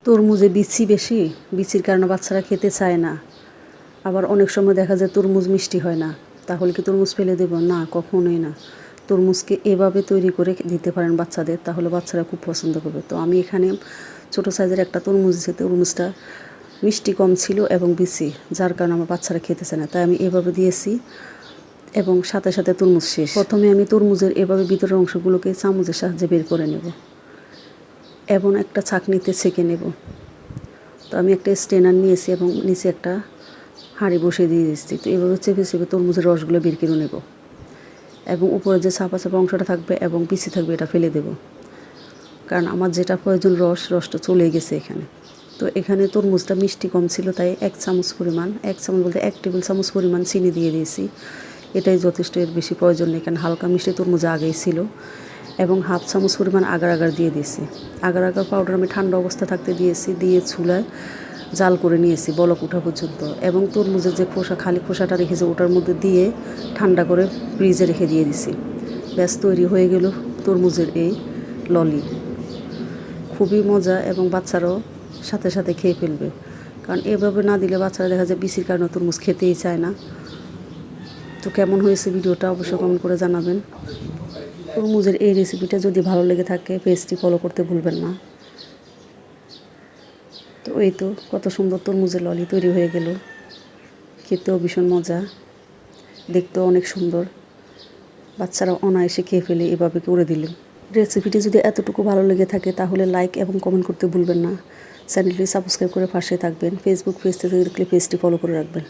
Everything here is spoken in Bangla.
তরমুজে বিচি বেশি, বিচির কারণে বাচ্চারা খেতে চায় না। আবার অনেক সময় দেখা যায় তরমুজ মিষ্টি হয় না, তাহলে কি তরমুজ ফেলে দেব? না, কখনোই না। তরমুজকে এভাবে তৈরি করে দিতে পারেন বাচ্চাদের, তাহলে বাচ্চারা খুব পছন্দ করবে। তো আমি এখানে ছোটো সাইজের একটা তরমুজ দিয়েছি, তরমুজটা মিষ্টি কম ছিল এবং বিচি, যার কারণে আমার বাচ্চারা খেতে চায় না, তাই আমি এভাবে দিয়েছি এবং সাথে সাথে তরমুজ শেষ। প্রথমে আমি তরমুজের এভাবে ভিতরের অংশগুলোকে চামচের সাহায্যে বের করে নেব এবং একটা ছাঁকনিতে ছেঁকে নেব। তো আমি একটা স্ট্রেনার নিয়েছি এবং নিচে একটা হাঁড়ি বসিয়ে দিয়ে দিচ্ছি। তো এভাবে চেপে চেপে তরমুজের রসগুলো বের করে নেব এবং উপরে যে চাপা চাপা অংশটা থাকবে এবং পিছি থাকবে এটা ফেলে দেব, কারণ আমার যেটা প্রয়োজন রসটা চলে গেছে এখানে। তো এখানে তরমুজটা মিষ্টি কম ছিল, তাই 1 চামচ পরিমাণ, 1 চামচ বলতে 1 টেবিল চামচ পরিমাণ চিনি দিয়ে দিয়েছি। এটাই যথেষ্ট, এর বেশি প্রয়োজন নেই, কারণ হালকা মিষ্টি তরমুজ আগেই ছিল। এবং 1/2 চামচ পরিমাণ আগার আগার দিয়ে দিয়েছি। আগার আগার পাউডার আমি ঠান্ডা অবস্থা থাকতে দিয়েছি, দিয়ে চুলায় জাল করে নিয়েছি বলক ওঠা পর্যন্ত। এবং তরমুজের যে খোসা, খালি খোসাটা রেখেছি ওটার মধ্যে দিয়ে ঠান্ডা করে ফ্রিজে রেখে দিয়ে দিছি। ব্যাস তৈরি হয়ে গেল তরমুজের এই ললি। খুবই মজা এবং বাচ্চারাও সাথে সাথে খেয়ে ফেলবে, কারণ এভাবে না দিলে বাচ্চারা দেখা যায় বিচির কারণে তরমুজ খেতেই চায় না। তো কেমন হয়েছে ভিডিওটা অবশ্যই কমেন্ট করে জানাবেন। তরমুজের এই রেসিপিটা যদি ভালো লেগে থাকে পেজটি ফলো করতে ভুলবেন না। তো এই তো কত সুন্দর তরমুজের ললি তৈরি হয়ে গেল, খেতেও ভীষণ মজা, দেখতেও অনেক সুন্দর। বাচ্চারা অনায়াসে খেয়ে ফেলে এভাবে করে দিলেন। রেসিপিটি যদি এতটুকু ভালো লেগে থাকে তাহলে লাইক এবং কমেন্ট করতে ভুলবেন না। চ্যানেলটি সাবস্ক্রাইব করে পাশে থাকবেন। ফেসবুক পেজ থেকে দেখলে পেজটি ফলো করে রাখবেন।